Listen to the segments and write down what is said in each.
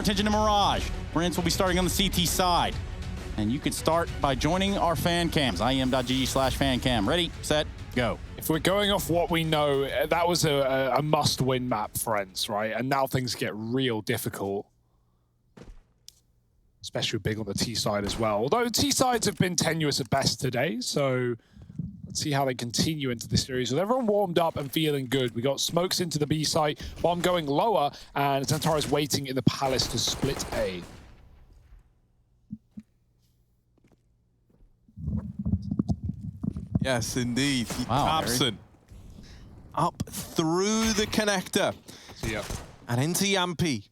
Attention to Mirage. ENCE will be starting on the CT side. And you could start by joining our fan cams, IEM.gg/fancam. Ready, set, go. If we're going off what we know, that was a must-win map for ENCE, right? And now things get real difficult. Especially big on the T side as well. Although T sides have been tenuous at best today, so let's see how they continue into the series. With everyone warmed up and feeling good, we got smokes into the B site, bomb going lower, and Xantara's waiting in the palace to split A. Yes, indeed. Wow, Absent. Up through the connector. Yeah. And into Yampi.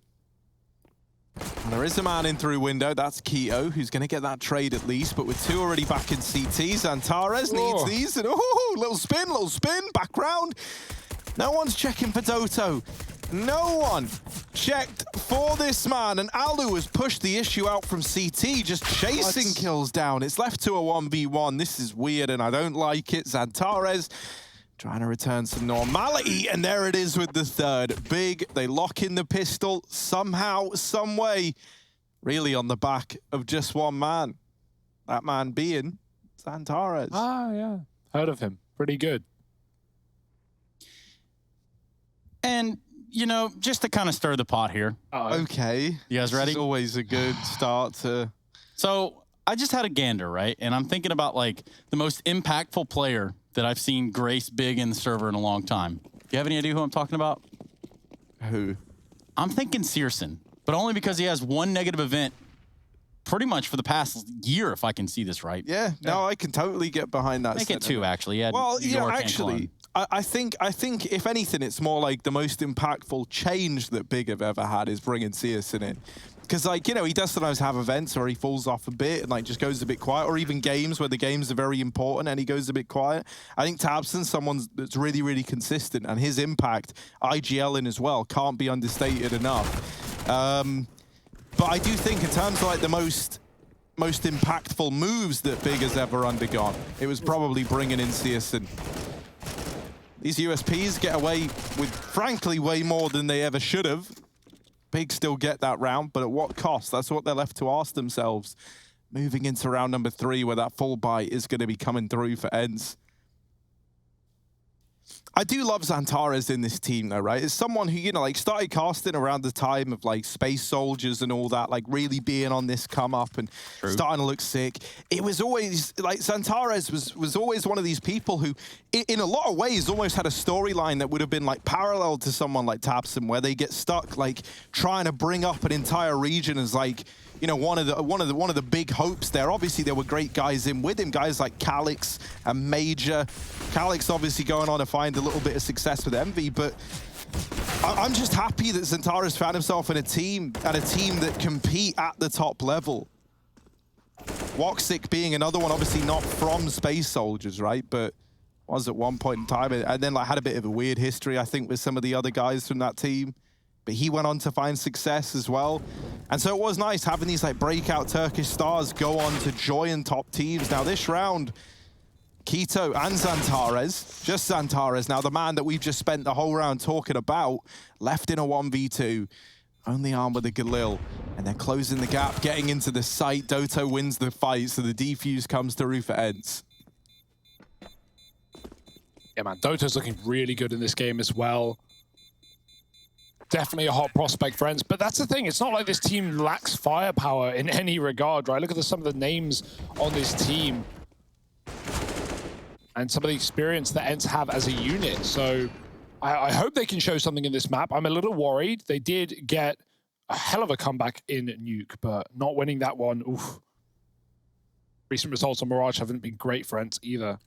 And there is a man in through window. That's Keto, who's going to get that trade at least. But with two already back in CT, Xantares needs these. And little spin, back round. No one's checking for Doto. No one checked for this man. And Alu has pushed the issue out from CT, just chasing kills down. It's left to a 1v1. This is weird, and I don't like it. Xantares trying to return some normality, and there it is with the third. Big, they lock in the pistol somehow, some way, really on the back of just one man. That man being Xantares. Ah, yeah. Heard of him. Pretty good. And, you know, just to kind of stir the pot here. Okay. You guys ready? It's always a good start to... So, I just had a gander, right? And I'm thinking about, like, the most impactful player that I've seen grace big in the server in a long time. Do you have any idea who I'm talking about? Who? I'm thinking Searson, but only because he has one negative event pretty much for the past year, if I can see this right. Yeah, no, I can totally get behind that. Make it two, actually. Yeah. Well, New yeah, York and actually, Cologne. I think if anything, it's more like the most impactful change that Big have ever had is bringing Searson in. Because, like, you know, he does sometimes have events where he falls off a bit and, like, just goes a bit quiet, or even games where the games are very important and he goes a bit quiet. I think Tabson's someone that's really, really consistent, and his impact, IGL in as well, can't be understated enough. But I do think in terms of, like, the most impactful moves that Big has ever undergone, it was probably bringing in Searson. These USPs get away with, frankly, way more than they ever should have. Big still get that round, but at what cost? That's what they're left to ask themselves. Moving into round number 3, where that full buy is going to be coming through for ENCE. I do love Xantares in this team, though, right? It's someone who, you know, like, started casting around the time of, like, Space Soldiers and all that, like, really being on this come up and starting to look sick. It was always, like, Xantares was always one of these people who, in a lot of ways, almost had a storyline that would have been, like, parallel to someone like Tabson, where they get stuck, like, trying to bring up an entire region as, like, you know, one of the big hopes there. Obviously, there were great guys in with him, guys like Calix and Major. Calix obviously going on to find a little bit of success with Envy, but I'm just happy that Xantares found himself in a team that compete at the top level. Woxic being another one, obviously not from Space Soldiers, right? But was at one point in time, and then, like, had a bit of a weird history, I think, with some of the other guys from that team. But he went on to find success as well. And so it was nice having these, like, breakout Turkish stars go on to join top teams. Now this round, Keto and Xantares, just Xantares now, the man that we've just spent the whole round talking about, left in a 1v2, only armed with a Galil. And they're closing the gap, getting into the site. Doto wins the fight, so the defuse comes through for ENCE. Yeah, man, Doto's looking really good in this game as well. Definitely a hot prospect for ENCE, but that's the thing. It's not like this team lacks firepower in any regard, right? Look at some of the names on this team and some of the experience that ENCE have as a unit. So I hope they can show something in this map. I'm a little worried. They did get a hell of a comeback in Nuke, but not winning that one, oof. Recent results on Mirage haven't been great for ENCE either.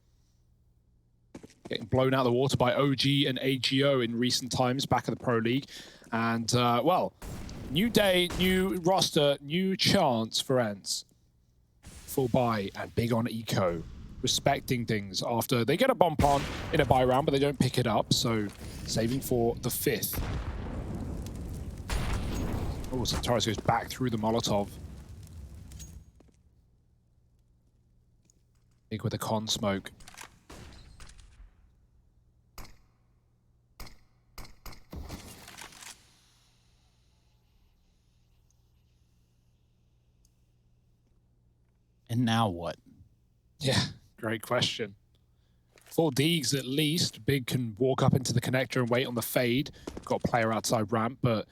Getting blown out of the water by OG and AGO in recent times, back in the Pro League. And, well, new day, new roster, new chance for ENCE. Full buy and big on eco. Respecting things after they get a bomb plant in a buy round, but they don't pick it up. So, saving for the 5th. Oh, Xantares goes back through the Molotov. Big with a con smoke. And now what? Yeah, great question. 4 Deegs at least. Big can walk up into the connector and wait on the fade. Got a player outside ramp, but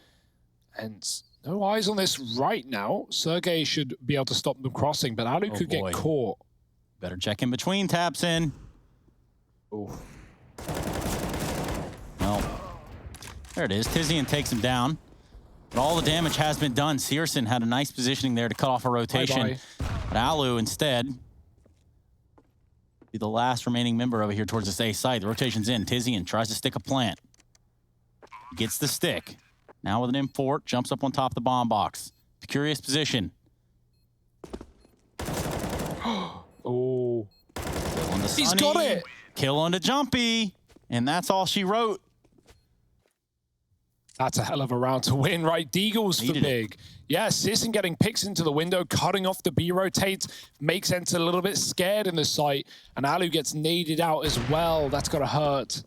ENCE, no eyes on this right now. Sergey should be able to stop them crossing, but Alu could get caught. Better check in between, taps in. Oh. Well, there it is. Tizian takes him down. But all the damage has been done. Searson had a nice positioning there to cut off a rotation. But Alu instead be the last remaining member over here towards this A site. The rotation's in. Tizian tries to stick a plant. Gets the stick. Now with an M4, jumps up on top of the bomb box. The curious position. Oh. He's got it. Kill on to Jumpy. And that's all she wrote. That's a hell of a round to win, right? Deagles for big. Yeah, Sisson getting picks into the window, cutting off the B rotates, makes ENCE a little bit scared in the site, and Alu gets naded out as well. That's got to hurt.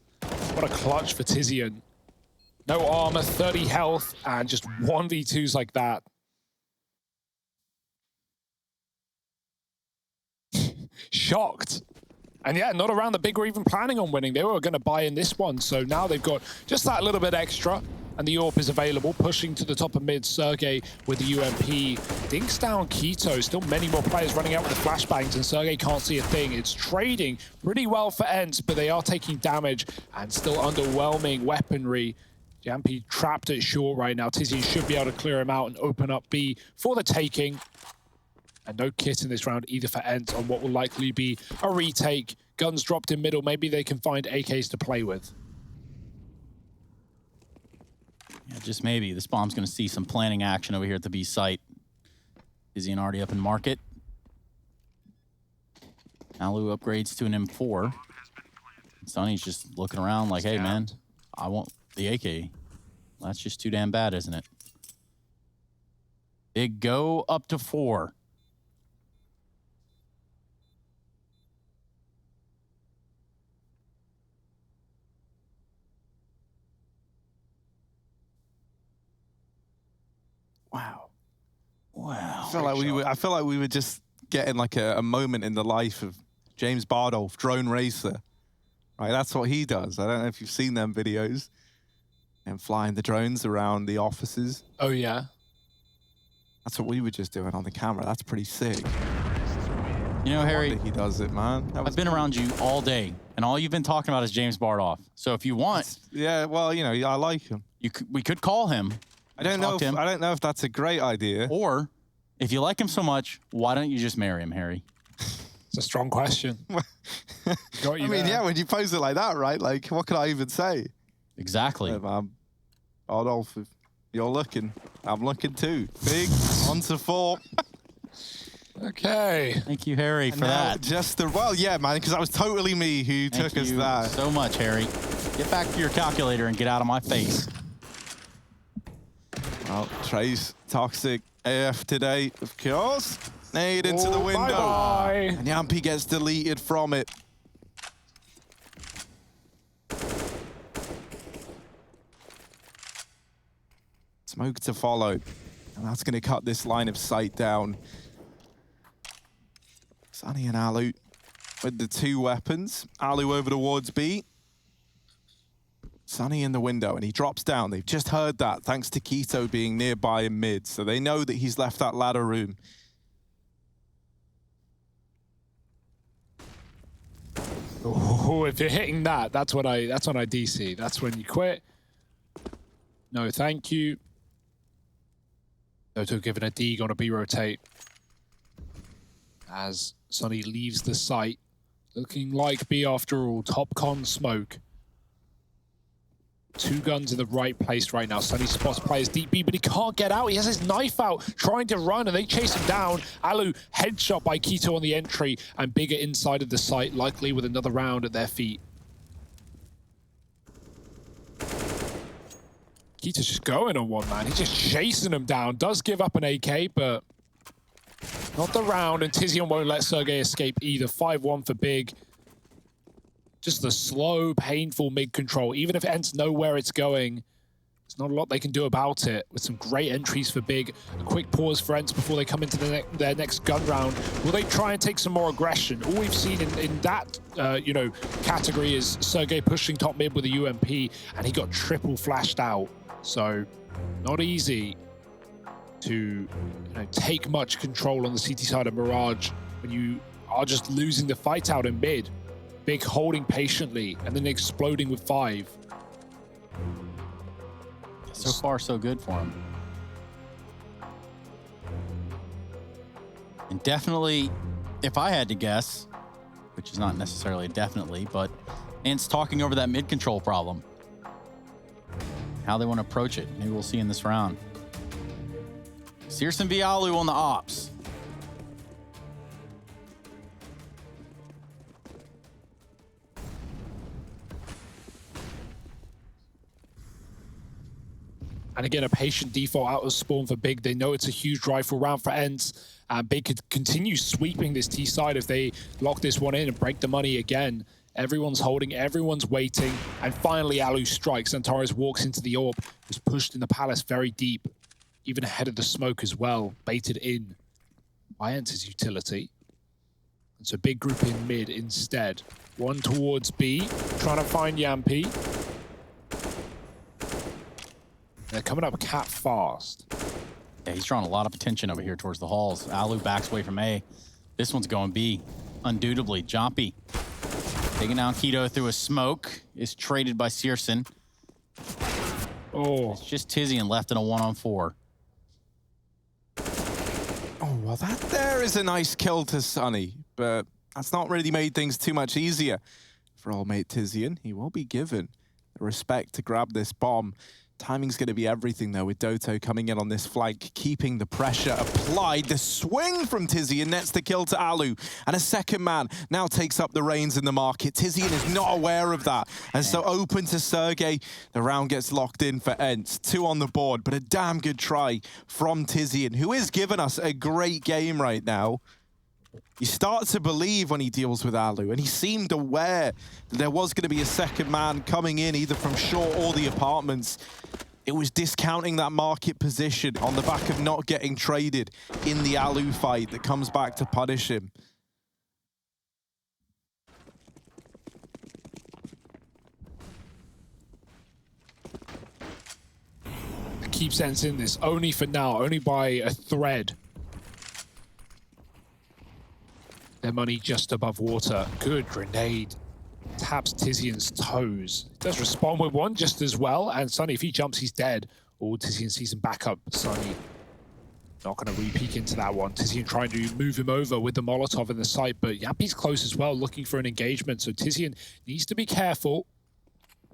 What a clutch for Tizian. No armor, 30 health, and just 1v2s like that. Shocked. And yeah, not around the big were even planning on winning. They were going to buy in this one, so now they've got just that little bit extra. And the AWP is available, pushing to the top of mid. Sergey with the UMP. Dinks down Keto. Still many more players running out with the flashbangs, and Sergey can't see a thing. It's trading pretty well for ENCE, but they are taking damage and still underwhelming weaponry. Jumpy trapped at short right now. Tizian should be able to clear him out and open up B for the taking. And no kit in this round either for ENCE on what will likely be a retake. Guns dropped in middle. Maybe they can find AKs to play with. Yeah, just maybe. This bomb's going to see some planning action over here at the B site. Tizian already up in market. Alu upgrades to an M4. Sonny's just looking around like, hey, man, I want the AK. Well, that's just too damn bad, isn't it? Big go up to 4. Wow. Wow. I feel like we were just getting like a moment in the life of James Bardolph, drone racer. Right, that's what he does. I don't know if you've seen them videos. And flying the drones around the offices. Oh, yeah. That's what we were just doing on the camera. That's pretty sick. You know, Harry, he does it, man. I've been around you all day, and all you've been talking about is James Bardolph. So if you want, yeah, well, you know, I like him. We could call him. I don't know if that's a great idea. Or if you like him so much, why don't you just marry him, Harry? It's a strong question. I mean, yeah, when you pose it like that, right? Like, what can I even say? Exactly. Adolf, if you're looking, I'm looking too. Big, on to 4. Okay. Thank you, Harry, for that. Well, yeah, man, because that was totally me who took us that. Thank you so much, Harry. Get back to your calculator and get out of my face. Well, Trey's toxic AF today, of course. Nade into the window. Bye-bye. And Yampy gets deleted from it. Smoke to follow. And that's going to cut this line of sight down. Sonny and Alu with the 2 weapons. Alu over towards B. Sonny in the window, and he drops down. They've just heard that, thanks to Keto being nearby in mid, so they know that he's left that ladder room. Oh, if you're hitting that, that's when I DC. That's when you quit. No, thank you. Noto given a Deeg on a B rotate. As Sonny leaves the site. Looking like B after all. Top con smoke. 2 guns in the right place right now. Sonny spots players deep B, but he can't get out. He has his knife out, trying to run, and they chase him down. Alu headshot by Keto on the entry, and Bigger inside of the site, likely with another round at their feet. Keto's just going on one, man. He's just chasing him down. Does give up an AK, but not the round, and Tizian won't let Sergey escape either. 5-1 for Big. Just the slow, painful mid control. Even if ENCE know where it's going, There's not a lot they can do about it, with some great entries for Big. A quick pause for ENCE before they come into their next gun round. Will they try and take some more aggression? All we've seen in that category is Sergey pushing top mid with a UMP, and he got triple flashed out. So not easy to take much control on the CT side of Mirage when you are just losing the fight out in mid. Big holding patiently and then exploding with 5. So far, so good for him. And definitely, if I had to guess, which is not necessarily definitely, but ENCE talking over that mid control problem. How they want to approach it. Maybe we'll see in this round. Searson v. Alu on the ops. And again, a patient default out of spawn for Big. They know it's a huge rifle round for ENCE. Big could continue sweeping this T side if they lock this one in and break the money again. Everyone's holding, everyone's waiting. And finally, Alu strikes. Antares walks into the AWP, was pushed in the palace very deep, even ahead of the smoke as well, baited in by ENCE's utility. And so Big group in mid instead. One towards B, trying to find Yampi. They're coming up cat fast. Yeah, he's drawing a lot of attention over here towards the halls. Alu backs away from A. This one's going B. Undoubtedly, Jompy taking down Keto through a smoke is traded by Searson. Oh, It's just Tizian left in a 1-on-4. Oh, well, that there is a nice kill to Sunny, but that's not really made things too much easier for old mate Tizian. He will be given the respect to grab this bomb. Timing's going to be everything, though, with Doto coming in on this flank, keeping the pressure applied. The swing from Tizian nets the kill to Alu, and a second man now takes up the reins in the market. Tizian is not aware of that, and so open to Sergey. The round gets locked in for ENCE. 2 on the board, but a damn good try from Tizian, who is giving us a great game right now. You start to believe when he deals with Alu, and he seemed aware that there was going to be a second man coming in either from short or the apartments. It was discounting that market position on the back of not getting traded in the Alu fight that comes back to punish him. I keep sensing this only for now, only by a thread. Their money just above water. Good grenade. Taps Tizian's toes. Does respond with one just as well. And Sunny, if he jumps, he's dead. Oh, Tizian sees him back up. Sunny not going to re-peek into that one. Tizian trying to move him over with the Molotov in the sight, but Yampi's close as well, looking for an engagement. So Tizian needs to be careful.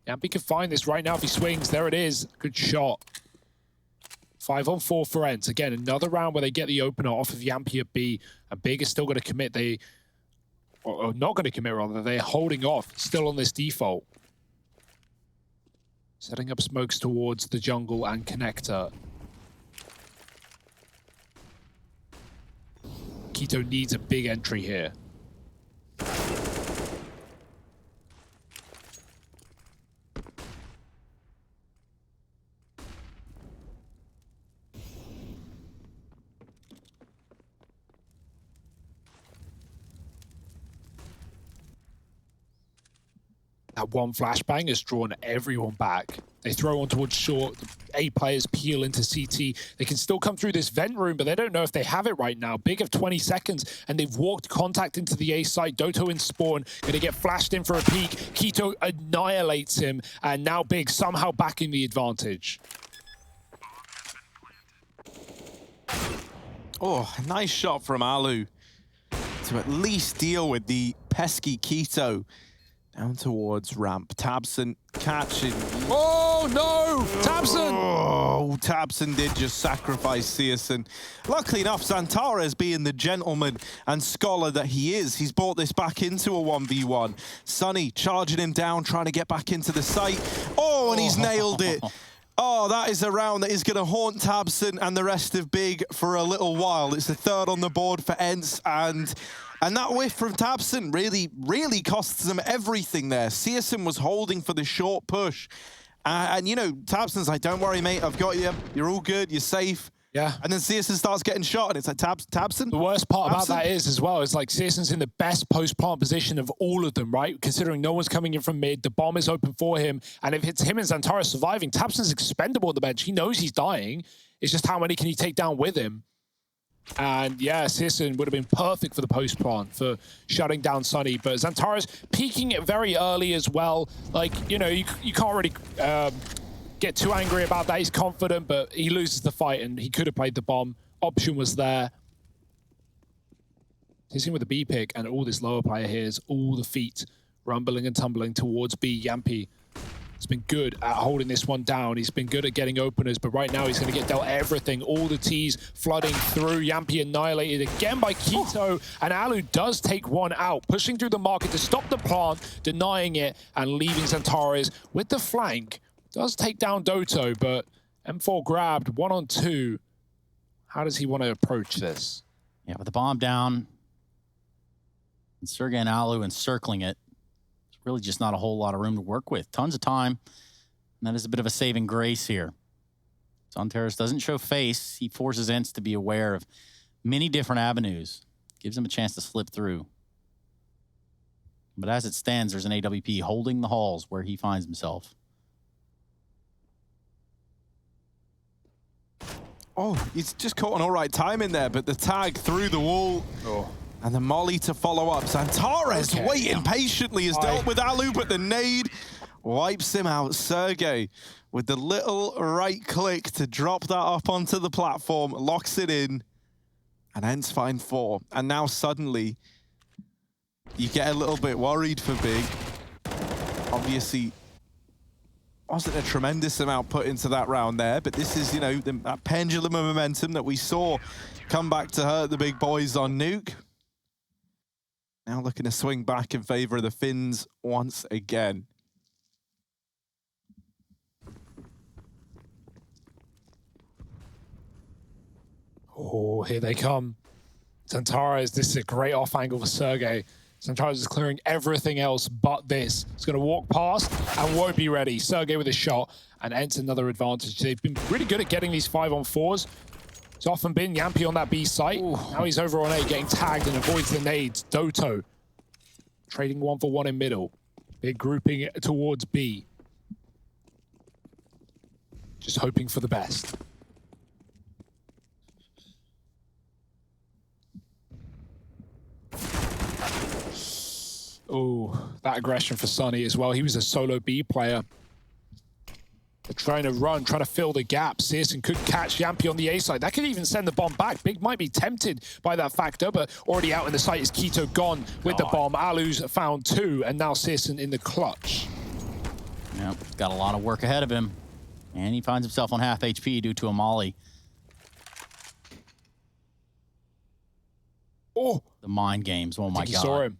Yampi can find this right now if he swings. There it is. Good shot. 5-on-4 for ENCE. Again, another round where they get the opener off of Yampi at B, and Big is still going to commit. Or not going to commit, rather. They're holding off, still on this default. Setting up smokes towards the jungle and connector. Keto needs a big entry here. That one flashbang has drawn everyone back. They throw on towards short. The A players peel into CT. They can still come through this vent room, but they don't know if they have it right now. Big of 20 seconds, and they've walked contact into the A site. Doto in spawn, going to get flashed in for a peek. Keto annihilates him, and now Big somehow back in the advantage. Oh, a nice shot from Alu to at least deal with the pesky Keto. Down towards ramp. Tabson catching. Oh, no! Tabson! Oh, Tabson did just sacrifice Searson. Luckily enough, Zantares, being the gentleman and scholar that he is, he's brought this back into a 1v1. Sunny charging him down, trying to get back into the site. Oh, and he's nailed it. Oh, that is a round that is going to haunt Tabson and the rest of Big for a little while. It's the 3rd on the board for ENCE, and that whiff from Tabson really costs them everything there. Searson was holding for the short push, And you know, Tabson's like, don't worry, mate, I've got you. You're all good, you're safe. Yeah. And then CSN starts getting shot, and it's like, Tabson? The worst part about Tabson? that is, as well, is like CSN's in the best post-plant position of all of them, right? Considering no one's coming in from mid, the bomb is open for him, and if it's him and Xantares surviving, Tabson's expendable on the bench. He knows he's dying. It's just how many can he take down with him? And yeah, CSN would have been perfect for the post-plant, for shutting down Sunny, but Xantares peaking it very early as well. Like, you know, you can't really get too angry about that. He's confident, but he loses the fight, and he could have played the bomb. Option was there. He's in with the B pick, and all this lower player here is all the feet rumbling and tumbling towards B. Yampy has been good at holding this one down. He's been good at getting openers, but right now he's going to get dealt everything. All the T's flooding through. Yampy annihilated again by Keto, and Alu does take one out, pushing through the market to stop the plant, denying it, and leaving Xantares with the flank. Does take down Doto, but M4 grabbed 1-on-2. How does he want to approach this? Yeah, with the bomb down, and Sergey and Alu encircling it, it's really just not a whole lot of room to work with. Tons of time, and that is a bit of a saving grace here. Xantares doesn't show face. He forces ENCE to be aware of many different avenues. Gives him a chance to slip through. But as it stands, there's an AWP holding the halls where he finds himself. Oh, he's just caught an all right time in there, but the tag through the wall. Oh. And the molly to follow up. Xantares waiting patiently, has dealt with Alu, but the nade wipes him out. Sergey with the little right click to drop that up onto the platform, locks it in, and ENCE find 4. And now suddenly, you get a little bit worried for Big. Obviously, wasn't a tremendous amount put into that round there, but this is, you know, that pendulum of momentum that we saw come back to hurt the big boys on Nuke. Now looking to swing back in favor of the Finns once again. Oh, here they come. Xantares, this is a great off angle for Sergey. Xantares is clearing everything else but this. He's going to walk past and won't be ready. Sergey with a shot, and ENCE another advantage. They've been really good at getting these 5-on-4s. It's often been Yampy on that B site. Ooh. Now he's over on A, getting tagged and avoids the nades. Doto trading 1-for-1 in middle. Big grouping towards B. Just hoping for the best. Oh, that aggression for Sunny as well. He was a solo B player. They're trying to run, trying to fill the gap. CSGO could catch Yampy on the A side. That could even send the bomb back. Big might be tempted by that factor, but already out in the site is Keto gone with the bomb. Alu's found 2, and now CSGO in the clutch. Yep, got a lot of work ahead of him. And he finds himself on half HP due to a molly. Oh! The mind games, oh my God. He saw him.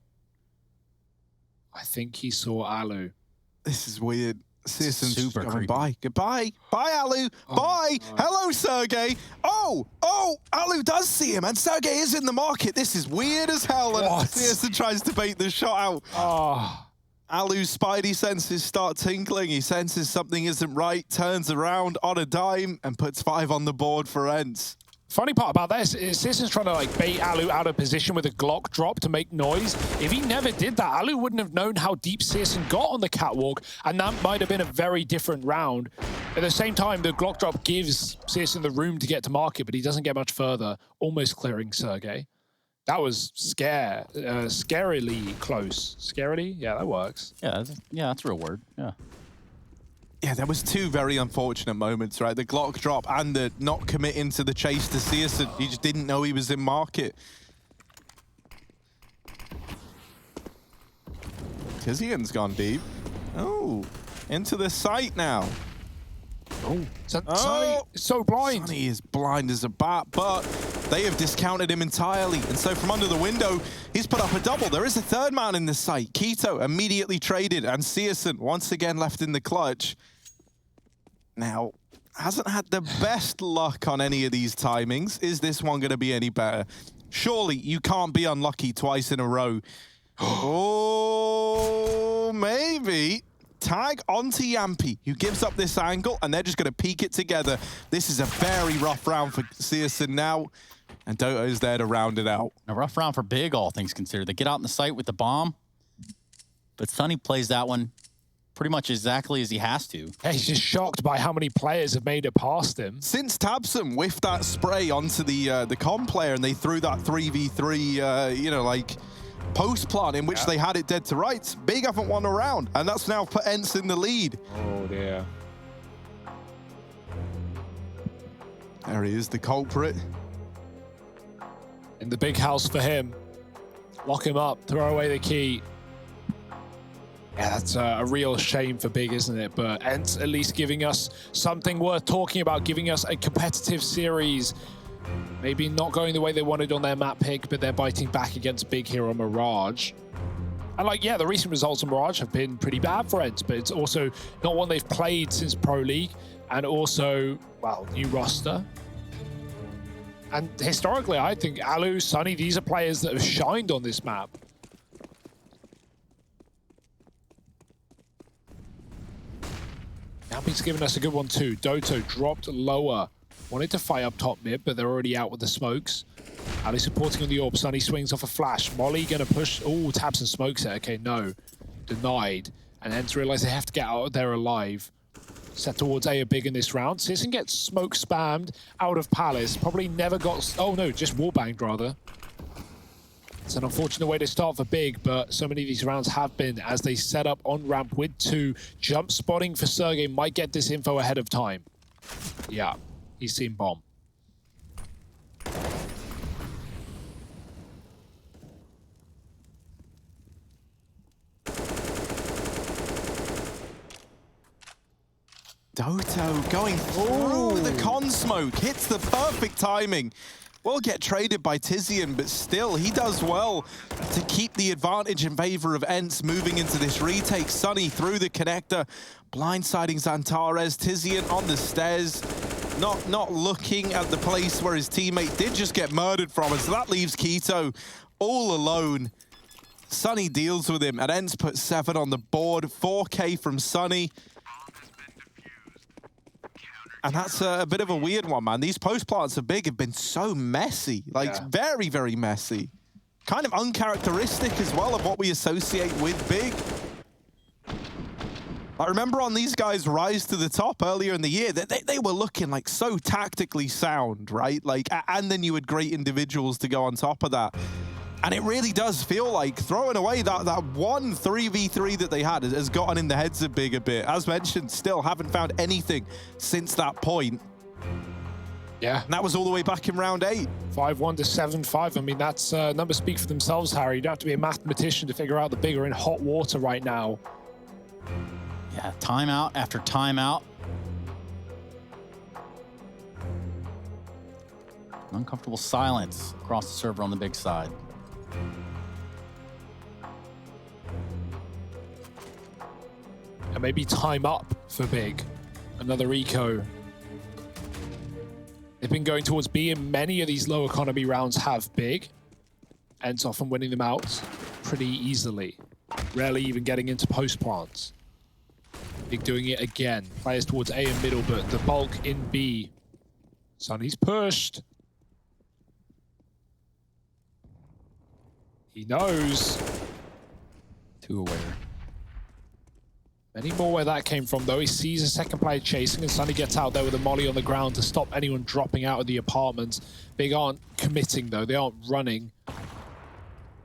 I think he saw Alu. This is weird. CSGO's super going creepy. by. Goodbye. Bye, Alu. Bye. Hello, Sergey. Oh, Alu does see him, and Sergey is in the market. This is weird as hell. And CSGO tries to bait the shot out. Oh. Alu's spidey senses start tingling. He senses something isn't right, turns around on a dime, and puts 5 on the board for ENCE. Funny part about this is CSGO's trying to like bait Alu out of position with a Glock drop to make noise. If he never did that, Alu wouldn't have known how deep CSGO got on the catwalk, and that might have been a very different round. At the same time, the Glock drop gives CSGO the room to get to market, but he doesn't get much further, almost clearing Sergey. That was scarily close. Scarily? Yeah, that works. Yeah, that's a real word. Yeah. Yeah, there was 2 very unfortunate moments, right? The Glock drop and the not committing to the chase to CSGO. He just didn't know he was in market. Tizian's gone deep. Oh, into the site now. Oh, Sunny is so blind. Sunny is blind as a bat, but they have discounted him entirely. And so from under the window, he's put up a double. There is a 3rd man in the site. Keto immediately traded, and CSGO once again left in the clutch. Now, hasn't had the best luck on any of these timings. Is this one going to be any better? Surely you can't be unlucky twice in a row. Oh, maybe. tag onto Yampy, who gives up this angle, and they're just going to peek it together. This is a very rough round for CSGO now, and Doto's there to round it out. A rough round for Big, all things considered. They get out in the site with the bomb, but Sunny plays that one pretty much exactly as he has to. Yeah, he's just shocked by how many players have made it past him. Since Tabsum whiffed that spray onto the com player and they threw that 3v3, you know, like post plant in which they had it dead to rights, Big haven't won a round, and that's now put ENCE in the lead. Oh dear. There he is, the culprit. In the big house for him. Lock him up, throw away the key. Yeah, that's a real shame for Big, isn't it? But ENCE at least giving us something worth talking about, giving us a competitive series. Maybe not going the way they wanted on their map pick, but they're biting back against Big here on Mirage. And like, yeah, the recent results on Mirage have been pretty bad for ENCE, but it's also not one they've played since Pro League. And also, well, new roster. And historically, I think Alu, Sunny, these are players that have shined on this map. Yampy's given us a good one too. Doto dropped lower. Wanted to fight up top mid, but they're already out with the smokes. Ali supporting on the orb. Sunny swings off a flash. Molly gonna push. Oh, taps and smokes it. Okay, no. Denied. And ENCE realize they have to get out of there alive. Set towards A Big in this round. Sisson gets smoke spammed out of Palace. Probably never got... Oh no, just wallbanged rather. It's an unfortunate way to start for Big, but so many of these rounds have been as they set up on ramp with 2. Jump spotting for Sergey might get this info ahead of time. Yeah, he's seen bomb. Doto going through the con smoke, hits the perfect timing. Will get traded by Tizian, but still, he does well to keep the advantage in favor of ENCE moving into this retake. Sunny through the connector, blindsiding Xantares. Tizian on the stairs, not looking at the place where his teammate did just get murdered from, and so that leaves Keto all alone. Sunny deals with him, and ENCE put 7 on the board. 4K from Sunny. And that's a bit of a weird one, man. These post plants of Big have been so messy, like very, very messy. Kind of uncharacteristic as well of what we associate with Big. I remember on these guys' rise to the top earlier in the year, that they were looking like so tactically sound, right? Like, and then you had great individuals to go on top of that. And it really does feel like throwing away that one 3v3 that they had has gotten in the heads of Big a bit. As mentioned, still haven't found anything since that point. Yeah. And that was all the way back in round 8. 5-1 to 7-5. I mean, that's numbers speak for themselves, Harry. You don't have to be a mathematician to figure out that Big are in hot water right now. Yeah, timeout after timeout. Uncomfortable silence across the server on the Big side. And maybe time up for Big. Another eco. They've been going towards B, and many of these low economy rounds have Big. ENCE often winning them out pretty easily. Rarely even getting into post plants. Big doing it again. Players towards A and middle, but the bulk in B. Sunny's pushed. He knows. Too aware. Many more where that came from, though. He sees a second player chasing, and Sunny gets out there with a molly on the ground to stop anyone dropping out of the apartments. Big aren't committing, though. They aren't running.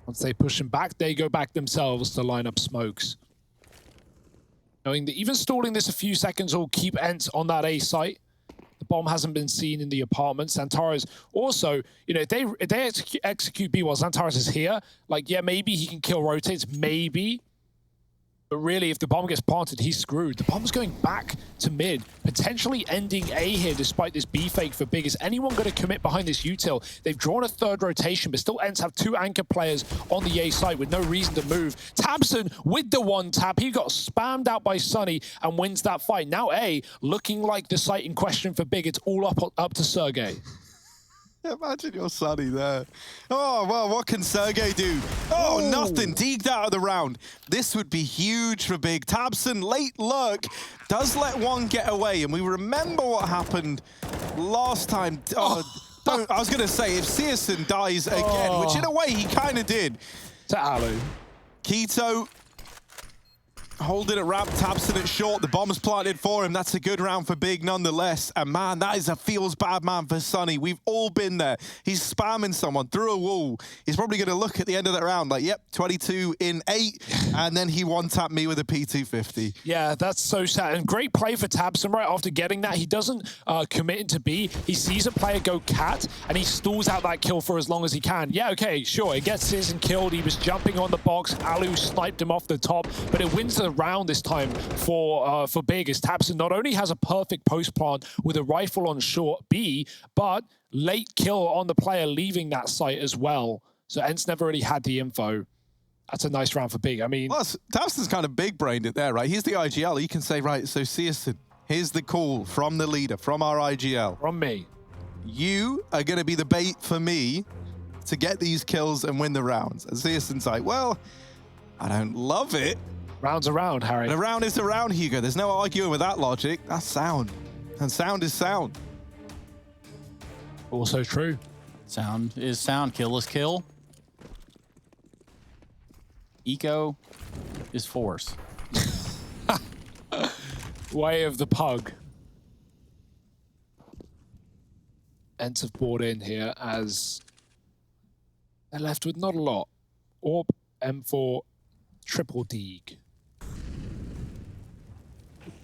Once they push him back, they go back themselves to line up smokes. Knowing that even stalling this a few seconds will keep ENCE on that A site. The bomb hasn't been seen in the apartment. Xantares also, you know, if they execute B while Xantares is here, like, yeah, maybe he can kill rotates, maybe. But really, if the bomb gets planted, he's screwed. The bomb's going back to mid, potentially ending A here despite this B fake for Big. Is anyone going to commit behind this util? They've drawn a third rotation, but still ENCE have 2 anchor players on the A site with no reason to move. Tabson with the 1 tap. He got spammed out by Sunny and wins that fight. Now A looking like the site in question for Big. It's all up to Sergey. Imagine you're Sunny there. Oh, well, what can Sergey do? Oh, nothing. Deeked out of the round. This would be huge for Big. Tabson, late lurk, does let one get away. And we remember what happened last time. I was going to say, if Searson dies again, which in a way he kind of did. To Alu. Keto holding it ramp, Tabson it short. The bomb's planted for him. That's a good round for Big nonetheless. And man, that is a feels bad man for Sunny. We've all been there. He's spamming someone through a wall. He's probably going to look at the end of that round like, yep, 22 in 8. And then he one-tapped me with a P250. Yeah, that's so sad. And great play for Tabson right after getting that. He doesn't commit into B. He sees a player go cat, and he stalls out that kill for as long as he can. Yeah, okay, sure. It gets Searson killed. He was jumping on the box. Alu sniped him off the top, but it wins the round this time for Big, as Tabson not only has a perfect post plant with a rifle on short B, but late kill on the player leaving that site as well. So ENCE never really had the info. That's a nice round for Big. I mean, plus Tabson's kind of big-brained it there, right? He's the IGL. He can say, right, so Searson, here's the call from the leader, from our IGL. From me. You are going to be the bait for me to get these kills and win the rounds. And Searson's like, well, I don't love it. Round's around, Harry. And a round is a round, Hugo. There's no arguing with that logic. That's sound. And sound is sound. Also true. Sound is sound. Kill is kill. Eco is force. Way of the pug. ENCE have bought in here as they're left with not a lot. Orb, M4, triple Deeg.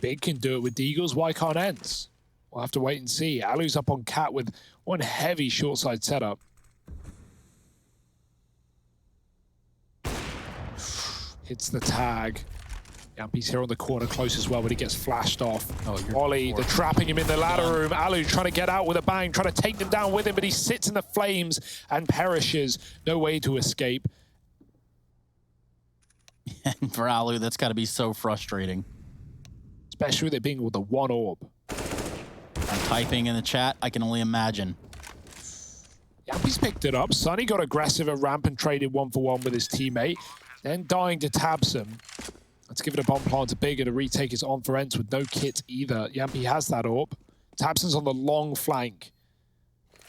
Big can do it with Deagles. Why can't ENCE? We'll have to wait and see. Alu's up on Cat with one heavy short side setup. Hits the tag. Yampy's here on the corner close as well, but he gets flashed off. Ollie, they're trapping him in the ladder room. Alu trying to get out with a bang, trying to take them down with him, but he sits in the flames and perishes. No way to escape. And for Alu, that's got to be so frustrating. Especially with it being with the one orb. I'm typing in the chat. I can only imagine. Yampy's picked it up. Sunny got aggressive at ramp and traded 1-for-1 with his teammate. Then dying to Tabson. Let's give it a bomb plant to Bigger to retake his on for ENCE with no kit either. Yampy has that orb. Tabson's on the long flank.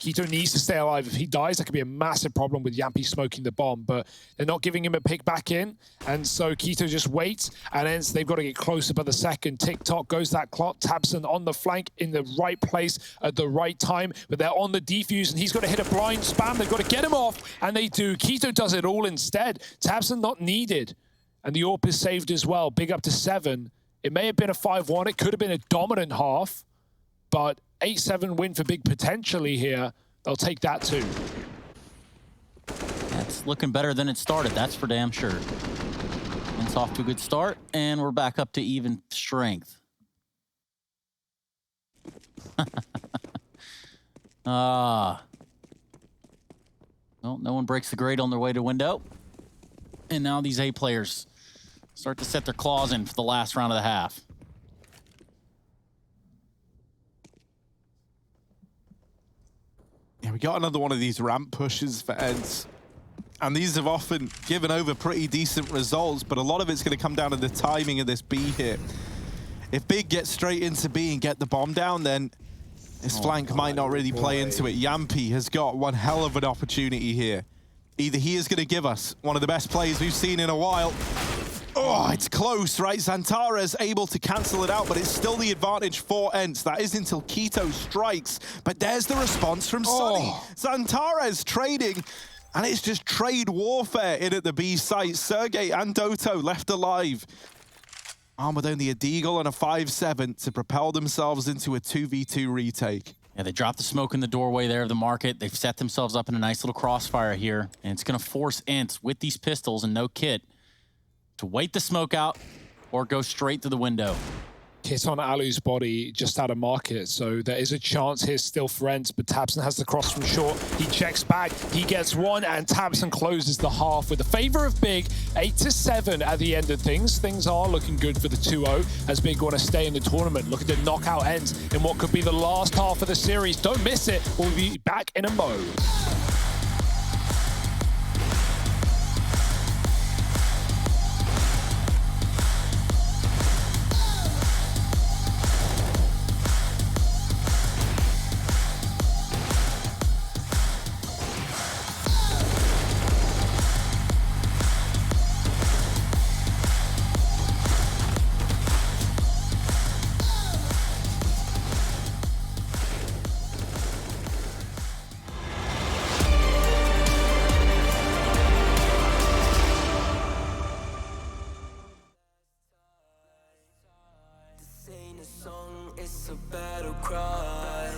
Keto needs to stay alive. If he dies, that could be a massive problem with Yampy smoking the bomb, but they're not giving him a pick back in, and so Keto just waits, and ENCE, they've got to get closer by the second. Tick-tock goes that clock. Tabson on the flank in the right place at the right time, but they're on the defuse, and he's got to hit a blind spam. They've got to get him off, and they do. Keto does it all instead. Tabson not needed, and the AWP is saved as well. Big up to 7. It may have been a 5-1. It could have been a dominant half, but 8-7 win for Big potentially here. They'll take that too. That's looking better than it started, that's for damn sure. It's off to a good start, and we're back up to even strength. Well, no one breaks the grade on their way to window. And now these A players start to set their claws in for the last round of the half. Yeah, we got another one of these ramp pushes for ENCE. And these have often given over pretty decent results, but a lot of it's going to come down to the timing of this B hit. If Big gets straight into B and get the bomb down, then his flank might not really play into it. Yampy has got one hell of an opportunity here. Either he is going to give us one of the best plays we've seen in a while. Oh, it's close, right? Xantares able to cancel it out, but it's still the advantage for ENCE. That is until Keto strikes. But there's the response from Sunny. Xantares trading, and it's just trade warfare in at the B site. Sergey and Doto left alive. Armed with only a Deagle and a 5-7 to propel themselves into a 2v2 retake. Yeah, they dropped the smoke in the doorway there of the market. They've set themselves up in a nice little crossfire here, and it's going to force ENCE with these pistols and no kit to wait the smoke out or go straight to the window. hit on Alu's body just out of market, so there is a chance here still for ENCE, but Tabson has the cross from short. He checks back, he gets one, and Tabson closes the half with the favor of Big. 8-7 at the end of things. Things are looking good for the 2-0 as Big want to stay in the tournament, looking to knock out ENCE in what could be the last half of the series. Don't miss it, we'll be back in a mo. It's a battle cry.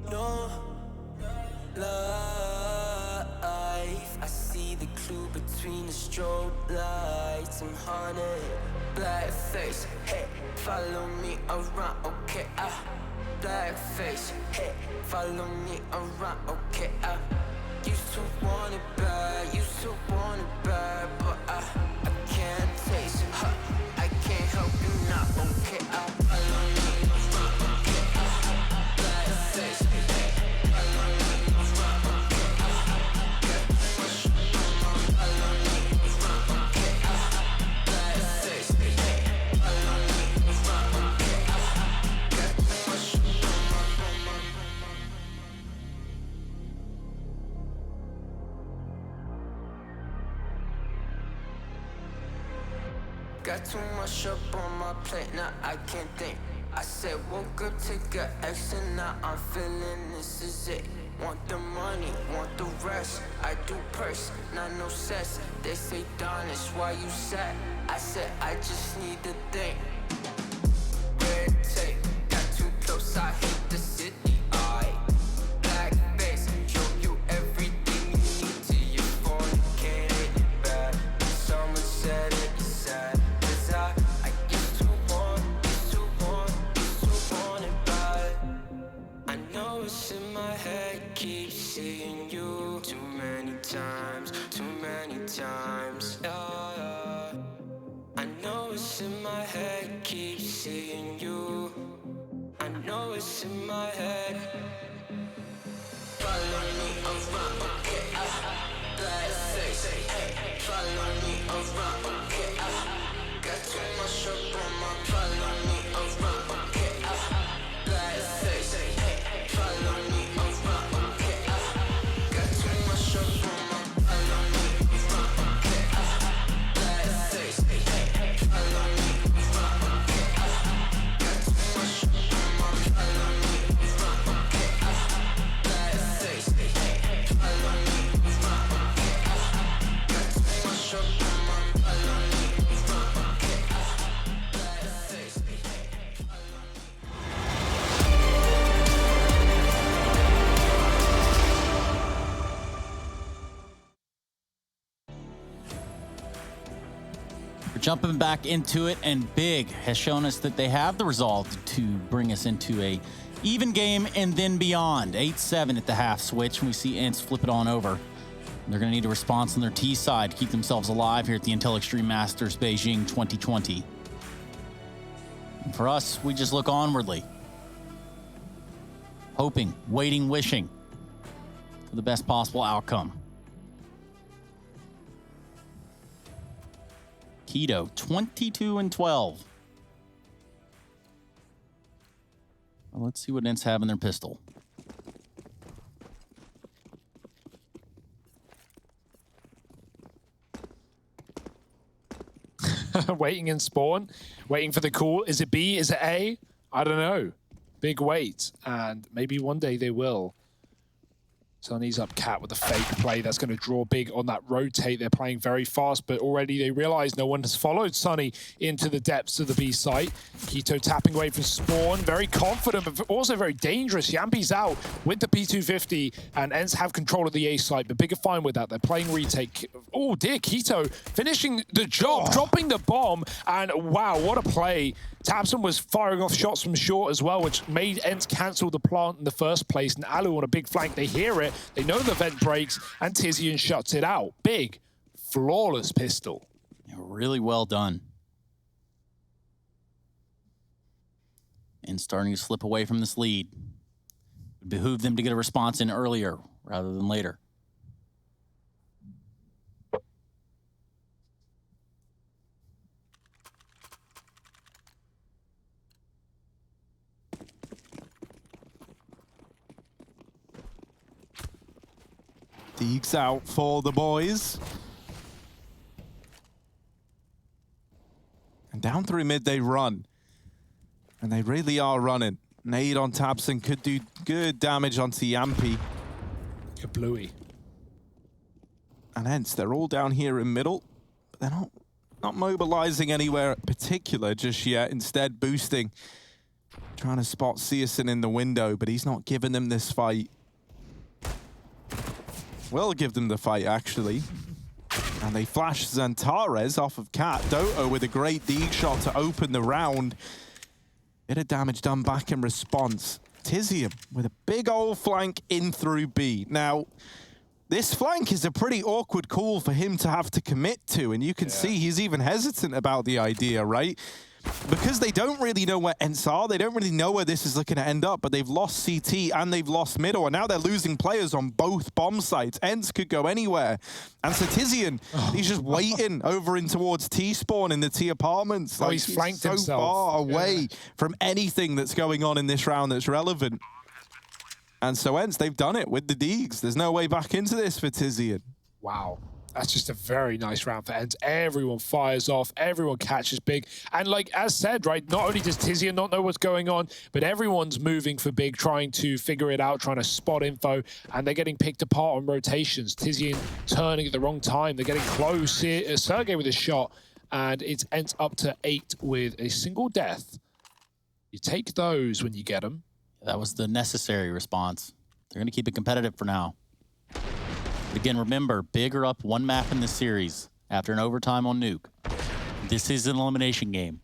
No life. I see the clue between the strobe lights. I'm haunted, black face. Hey, follow me around. Okay, black face. Hey, follow me around. Okay, used to want it bad. Used to want it bad, but I can't taste it. I can't help you now. Okay, follow me. Got too much up on my plate, now I can't think. I said woke up, take a X, and now I'm feeling this is it. Want the money, want the rest. I do purse, not no cess. They say Donis, why you sad? I said I just need to think. Red tape, got too close, I hit the city. Black face, show you everything you need to your phone, can't hit it back. Someone said it is sad. I used to want it bad. I know it's in my head, keep seeing you too many times. Yeah. I know it's in my head, keep seeing you. I know it's in my head. Follow me around, okay, black face, hey, follow me around, okay, got too much up on my, follow me around, okay, black face, hey, follow me around, okay, got too much up on my, follow me around, okay, black face, hey, follow me around, okay, got too much up on my, follow me around, okay, black face, hey, follow me around, okay, got too much up on my, follow me around, okay, black face, hey, follow me. We're jumping back into it, and Big has shown us that they have the resolve to bring us into a even game and then beyond. 8-7 at the half switch, and we see ENCE flip it on over. They're going to need a response on their T side to keep themselves alive here at the Intel Extreme Masters Beijing 2020. And for us, we just look onwardly, hoping, waiting, wishing for the best possible outcome. Keto, 22-12. Well, let's see what ENCE have in their pistol. Waiting in spawn, waiting for the call. Is it B? Is it A? I don't know. Big wait, and maybe one day they will. Sunny's up Cat with a fake play that's going to draw Big on that rotate. They're playing very fast, but already they realize no one has followed Sunny into the depths of the B site. Keto tapping away from spawn, very confident, but also very dangerous. Yampi's out with the P250, and ENCE have control of the A site, but Big are fine with that. They're playing retake. Oh dear, Keto finishing the job, dropping the bomb, and wow, what a play. tabseN was firing off shots from short as well, which made ENCE cancel the plant in the first place. And Alu on a big flank, they hear it, they know the vent breaks, and TiZiEN shuts it out. Big, flawless pistol. Yeah, really well done. And starting to slip away from this lead. It behooved them to get a response in earlier rather than later. Deeks out for the boys. And down through mid they run. And they really are running. Nade on tabseN could do good damage onto Yampy. Kablooey. And ENCE, they're all down here in middle. But they're not mobilizing anywhere particular just yet. Instead, boosting. Trying to spot CSGO in the window, but he's not giving them this fight. Will give them the fight, actually. And they flash Xantares off of Cat. Doto with a great Deeg shot to open the round. Bit of damage done back in response. TiZiEN with a big old flank in through B. Now, this flank is a pretty awkward call for him to have to commit to, and you can see he's even hesitant about the idea, right? Because they don't really know where ENCE are, they don't really know where this is looking to end up, but they've lost CT and they've lost middle, and now they're losing players on both bomb sites. ENCE could go anywhere. And so TiZiEN, he's just waiting over in towards T-spawn in the T apartments. He's flanked so himself. far away from anything that's going on in this round that's relevant. And so ENCE, they've done it with the Deegs. There's no way back into this for TiZiEN. Wow. That's just a very nice round for ENCE. Everyone fires off, everyone catches big. And like, as said, right, not only does TiZiEN not know what's going on, but everyone's moving for big, trying to figure it out, trying to spot info, and they're getting picked apart on rotations. TiZiEN turning at the wrong time. They're getting close. Sergey with a shot, and it's ENCE up to 8 with a single death. You take those when you get them. That was the necessary response. They're going to keep it competitive for now. But again, remember, Big are up 1 map in this series after an overtime on Nuke. This is an elimination game.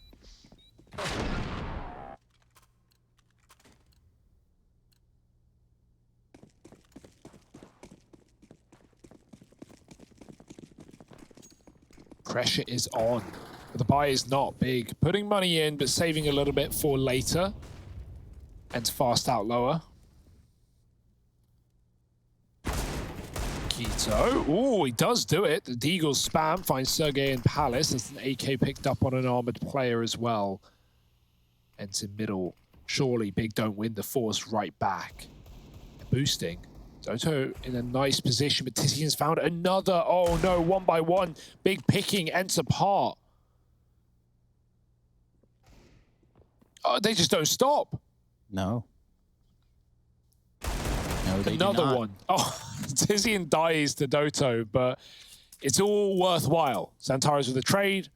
Pressure is on. But the buy is not Big. Putting money in, but saving a little bit for later. ENCE fast out lower. Keto. Oh, he does do it. The Deagle's spam finds Sergey in Palace. There's an AK picked up on an armored player as well. ENCE in middle. Surely Big don't win the force right back. Boosting. Doto in a nice position, but TiZiEN's found another. Oh no, 1 by 1. Big picking ENCE apart. Oh, they just don't stop. No. No, they do Another not. one. Oh, TiZiEN dies to Doto, but it's all worthwhile. Xantares with a trade.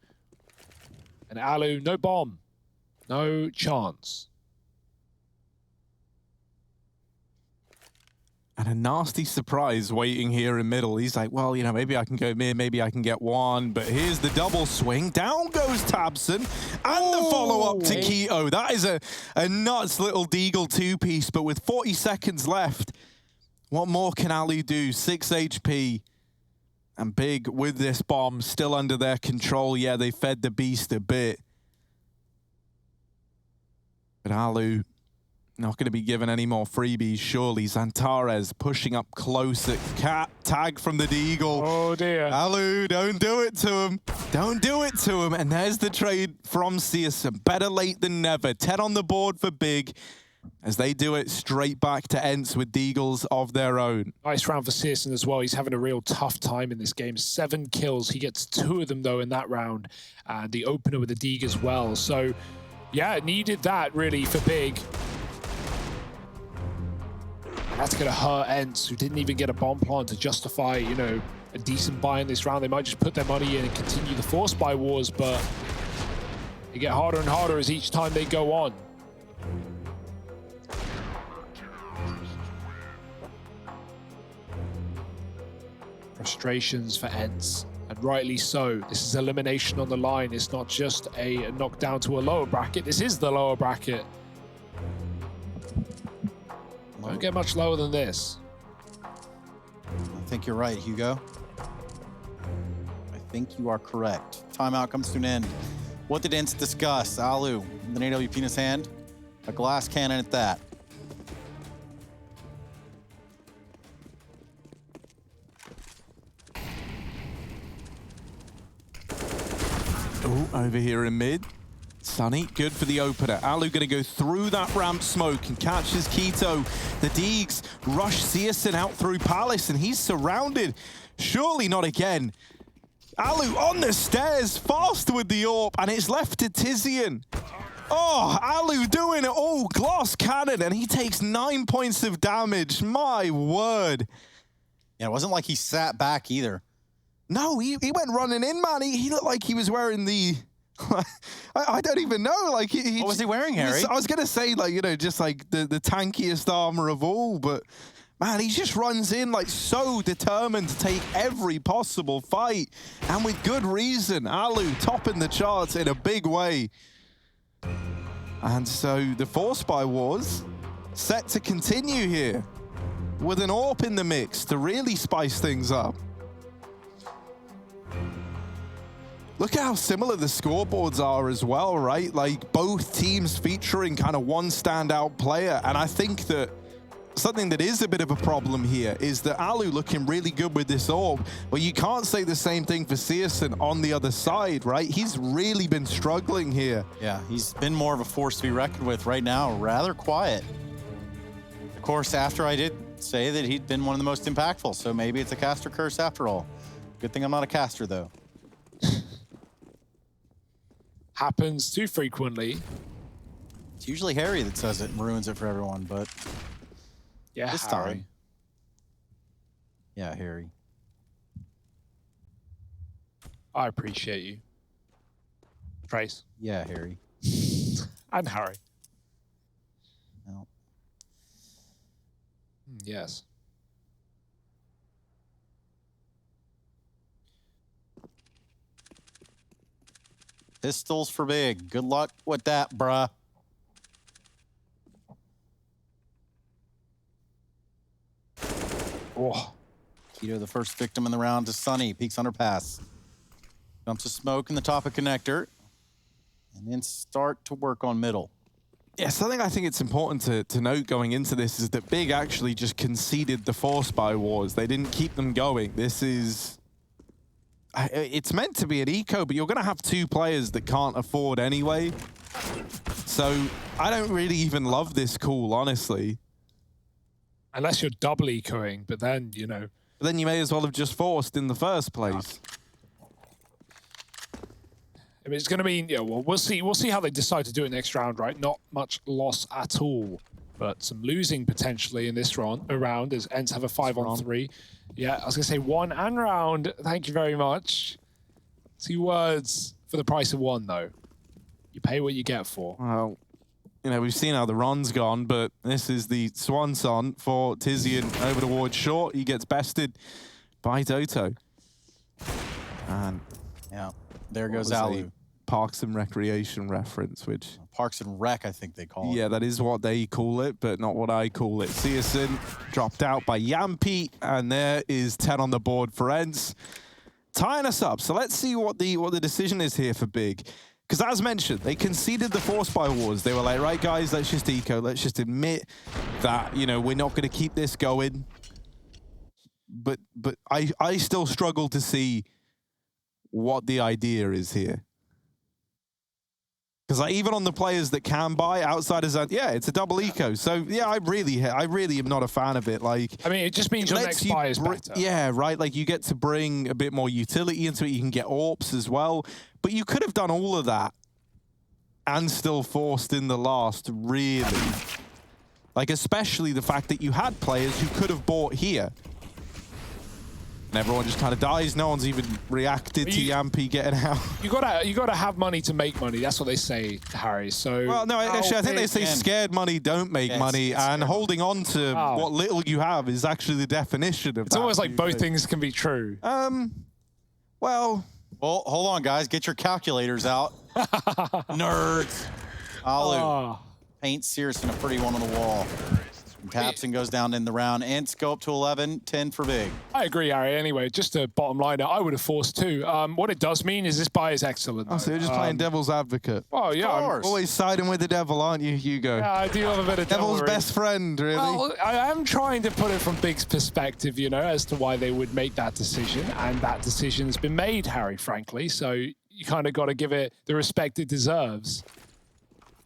And Alu, no bomb. No chance. And a nasty surprise waiting here in middle. He's like, well, you know, maybe I can go mid, maybe I can get one. But here's the double swing. Down goes tabseN. And the follow-up to Keto. That is a nuts little Deagle 2-piece. But with 40 seconds left, what more can Ali do? 6 HP. And Big with this bomb still under their control. Yeah, they fed the beast a bit. But Alu not going to be given any more freebies, surely. Xantares pushing up close at Cat. Tag from the Deagle. Oh, dear. Alu, don't do it to him. Don't do it to him. And there's the trade from CSGO. Better late than never. 10 on the board for Big as they do it straight back to ENCE with Deagles of their own. Nice round for CSGO as well. He's having a real tough time in this game. 7 kills. He gets 2 of them, though, in that round. And the opener with the Deeg as well. So, yeah, it needed that, really, for Big. That's going to hurt ENCE, who didn't even get a bomb plant to justify, you know, a decent buy in this round. They might just put their money in and continue the force buy wars, but they get harder and harder as each time they go on. Frustrations for ENCE, and rightly so. This is elimination on the line. It's not just a knockdown to a lower bracket. This is the lower bracket. Don't get much lower than this. I think you're right, Hugo. I think you are correct. Timeout comes to an end. What did ENCE discuss? Alu, with an AWP in his hand, a glass cannon at that. Oh, over here in mid. Sunny, good for the opener. Alu gonna go through that ramp smoke and catches Keto. The Deegs rush Searson out through Palace and he's surrounded. Surely not again. Alu on the stairs, fast with the AWP, and it's left to Tizian. Oh, Alu doing it all. Glass cannon, and he takes 9 points of damage. My word. Yeah, it wasn't like he sat back either. No, he went running in, man. He looked like he was wearing the... I don't even know. Like what was he wearing, Harry? I was gonna say, like, you know, just like the tankiest armor of all, but man, he just runs in like so determined to take every possible fight, and with good reason. Alu topping the charts in a big way, and so the Force Buy Wars set to continue here with an AWP in the mix to really spice things up. Look at how similar the scoreboards are as well, right? Like both teams featuring kind of one standout player. And I think that something that is a bit of a problem here is that Alu looking really good with this AWP, but you can't say the same thing for Searson on the other side, right? He's really been struggling here. Yeah, he's been more of a force to be reckoned with right now, rather quiet. Of course, after I did say that he'd been one of the most impactful, so maybe it's a caster curse after all. Good thing I'm not a caster, though. Happens too frequently. It's usually Harry that says it and ruins it for everyone, but Yeah, this Harry. time. Yeah, Harry. I appreciate you. Trace. Yeah, Harry. And Harry. No. Yes. Pistols for big. Good luck with that, bruh. Oh. Keto, the first victim in the round, to Sunny. Peaks underpass. Dumps a smoke in the top of connector. And then start to work on middle. Yeah, something I think it's important to note going into this is that Big actually just conceded the Force Buy Wars. They didn't keep them going. This is... It's meant to be an eco, but you're going to have two players that can't afford anyway. So I don't really even love this call, honestly. Unless you're double ecoing, but then, you know. But then you may as well have just forced in the first place. I mean, it's going to mean, yeah, well, we'll see how they decide to do it next round, right? Not much loss at all, but some losing potentially in this round as ENCE have a 5-on-3. Yeah, I was going to say 1 and round. Thank you very much. 2 words for the price of 1, though. You pay what you get for. Well, you know, we've seen how the run's gone, but this is the swan song for Tizian over towards short. He gets bested by Doto. And yeah, there goes Alu. Parks and Recreation reference, which... Parks and Rec, I think they call it. Yeah, that is what they call it, but not what I call it. Searson dropped out by Yampi, and there is 10 on the board for ENCE, tying us up. So let's see what the decision is here for Big. Because as mentioned, they conceded the Force Buy Wars. They were like, right, guys, let's just eco. Let's just admit that, you know, we're not going to keep this going. But I still struggle to see what the idea is here. Because like, even on the players that can buy outside of that, yeah, it's a double eco. So yeah, I really am not a fan of it. Like, I mean, it just means your next buy is better. Yeah, right. Like you get to bring a bit more utility into it. You can get AWPs as well. But you could have done all of that and still forced in the last, really. Like, especially the fact that you had players who could have bought here. And everyone just kind of dies. No one's even reacted to Yampi getting out. You gotta have money to make money. That's what they say, Harry. So well, no, actually, I think they say scared money don't make money, and holding on to what little you have is actually the definition of that. It's almost like both things can be true. Well, hold on, guys. Get your calculators out. Nerds. Alu paints Searson a pretty one on the wall. And Tapson goes down in the round. ENCE go up to 11, 10 for big. I agree, Harry. Anyway, just a bottom line, I would have forced 2. What it does mean is this buy is excellent. Oh, so you're just playing devil's advocate. Oh, yeah. Of course. Always siding with the devil, aren't you, Hugo? Yeah, I do love a bit of Devil's devilry. best friend, really. Well, I am trying to put it from Big's perspective, you know, as to why they would make that decision. And that decision's been made, Harry, frankly. So you kind of got to give it the respect it deserves.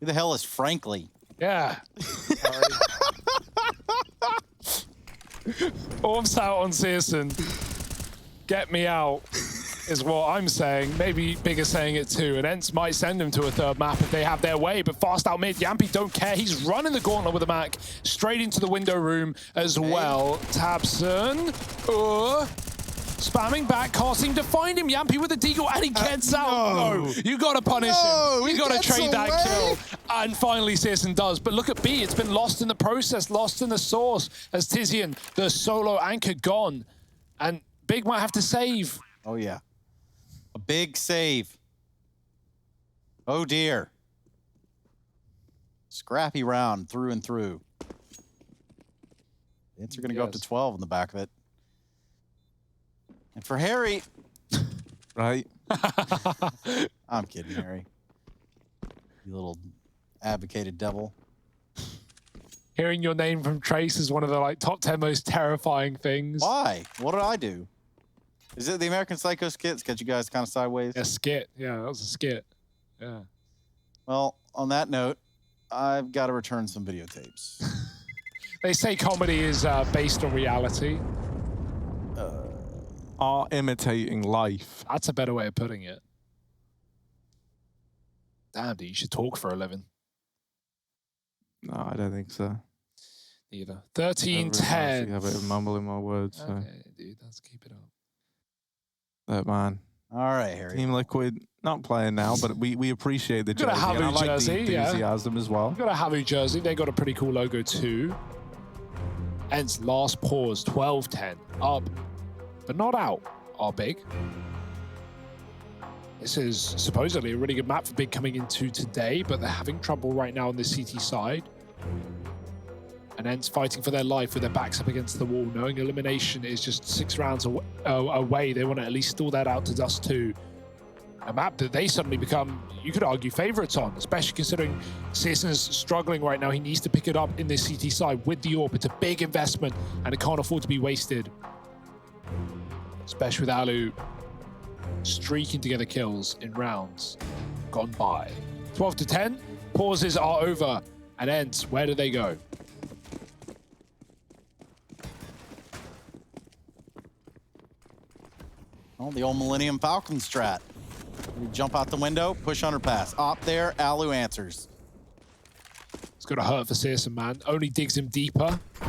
Who the hell is Frankly? Yeah. Orbs out on Searson. Get me out is what I'm saying. Maybe Big is saying it too. And ENCE might send him to a 3rd map if they have their way. But fast out mid, Yampy don't care. He's running the gauntlet with a Mac straight into the window room as well. Tapson. Spamming back, casting to find him. Yampy with a deagle, and he gets out. No, you got to punish him. You got to trade that kill. And finally, Searson does. But look at B. It's been lost in the process, lost in the source as Tizian, the solo anchor, gone. And Big might have to save. Oh, yeah. A big save. Oh, dear. Scrappy round through and through. ENCE are going to go up to 12 in the back of it. And for Harry, Right? I'm kidding, Harry. You little advocated devil. Hearing your name from Trace is one of the like top 10 most terrifying things. Why? What did I do? Is it the American Psycho skits? Get you guys kind of sideways? A skit. Yeah, that was a skit. Yeah. Well, on that note, I've got to return some videotapes. They say comedy is based on reality. Are imitating life. That's a better way of putting it. Damn, dude, you should talk for a living. No, I don't think so. Either. I 13-10. have a bit of mumble in my words. So. Okay, dude, let's keep it up. Look, man. All right, Harry. Team Liquid, not playing now, but we appreciate the Got a jersey. And I Havu like jersey, the yeah. enthusiasm as well. We've got a Havu jersey. They got a pretty cool logo too. ENCE last pause, 12-10. Up, but not out. Are Big. This is supposedly a really good map for Big coming into today, but they're having trouble right now on the CT side. And ENCE fighting for their life with their backs up against the wall, knowing elimination is just 6 rounds away. They want to at least stall that out to Dust 2. A map that they suddenly become, you could argue, favorites on, especially considering Searson is struggling right now. He needs to pick it up in this CT side with the AWP. It's a big investment, and it can't afford to be wasted. Especially with Alu streaking together kills in rounds gone by. 12-10, pauses are over. And ENCE, where do they go? Oh, the old Millennium Falcon strat. You jump out the window, push underpass. Op there, Alu answers. It's got to hurt for Searson, man. Only digs him deeper. I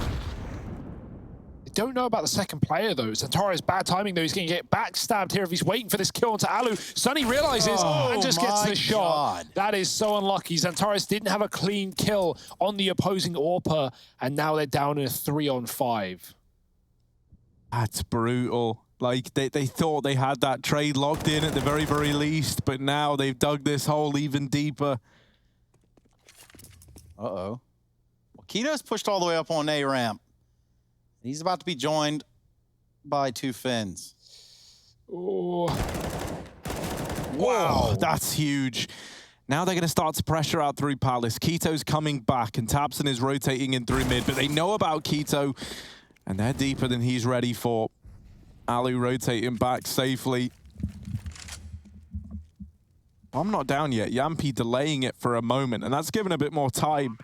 don't know about the second player, though. Xantara's bad timing, though. He's going to get backstabbed here if he's waiting for this kill onto Alu. Sunny realizes and just gets the shot. That is so unlucky. Xantares didn't have a clean kill on the opposing AWPer, and now they're down in a 3-on-5. That's brutal. Like, they thought they had that trade locked in at the very, very least, but now they've dug this hole even deeper. Uh-oh. Well, Keto's pushed all the way up on A ramp. He's about to be joined by 2 Finns. Oh. Wow, that's huge. Now they're going to start to pressure out through Palace. Keto's coming back, and Tapson is rotating in through mid, but they know about Keto, and they're deeper than he's ready for. Alu rotating back safely. I'm not down yet. Yampy delaying it for a moment, and that's given a bit more time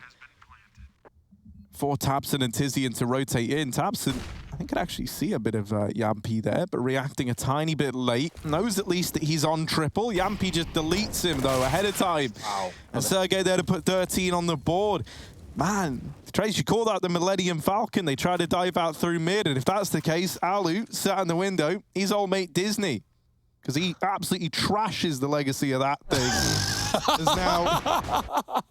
for Tapson and Tizian to rotate in. Tapson, I think, could actually see a bit of Yampy there, but reacting a tiny bit late. Knows at least that he's on triple. Yampy just deletes him, though, ahead of time. Wow. And Sergey there to put 13 on the board. Man, Trace, you call that the Millennium Falcon. They try to dive out through mid, and if that's the case, Alu sat in the window. He's old mate Disney, because he absolutely trashes the legacy of that thing. There's now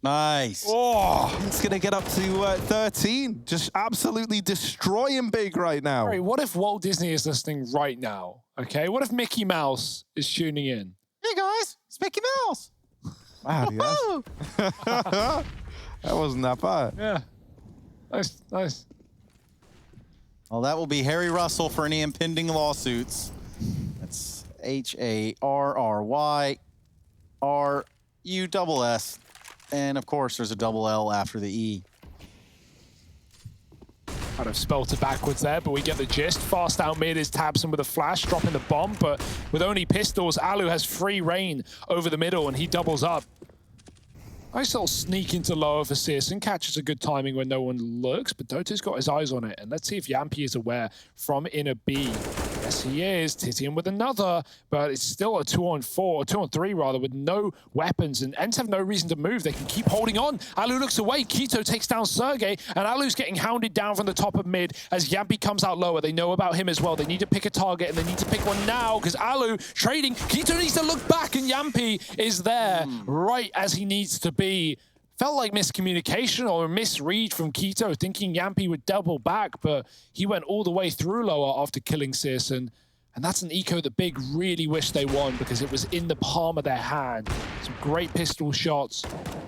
Nice. Oh, It's going to get up to 13. Just absolutely destroying Big right now. Harry, what if Walt Disney is listening right now? Okay, what if Mickey Mouse is tuning in? Hey guys, it's Mickey Mouse. Wow, dude, that wasn't that bad. Yeah, nice, nice. Well, that will be Harry Russell for any impending lawsuits. That's HARRYRUSS. And of course, there's a double L after the E. Kind of spelt it backwards there, but we get the gist. Fast out mid is Tabson with a flash, dropping the bomb, but with only pistols, Alu has free reign over the middle, and he doubles up. Nice little sneak into lower for Searson, catches a good timing when no one looks, but Dota's got his eyes on it. And let's see if Yampy is aware from inner B. Yes, he is. Titian with another, but it's still a 2-on-4, 2-on-3 rather, with no weapons. And ENCE have no reason to move. They can keep holding on. Alu looks away. Keto takes down Sergey, and Alu's getting hounded down from the top of mid as Yampy comes out lower. They know about him as well. They need to pick a target, and they need to pick one now because Alu trading. Keto needs to look back, and Yampy is there right as he needs to be. Felt like miscommunication or a misread from Keto, thinking Yampy would double back, but he went all the way through lower after killing Searson. And that's an eco that Big really wish they won because it was in the palm of their hand. Some great pistol shots,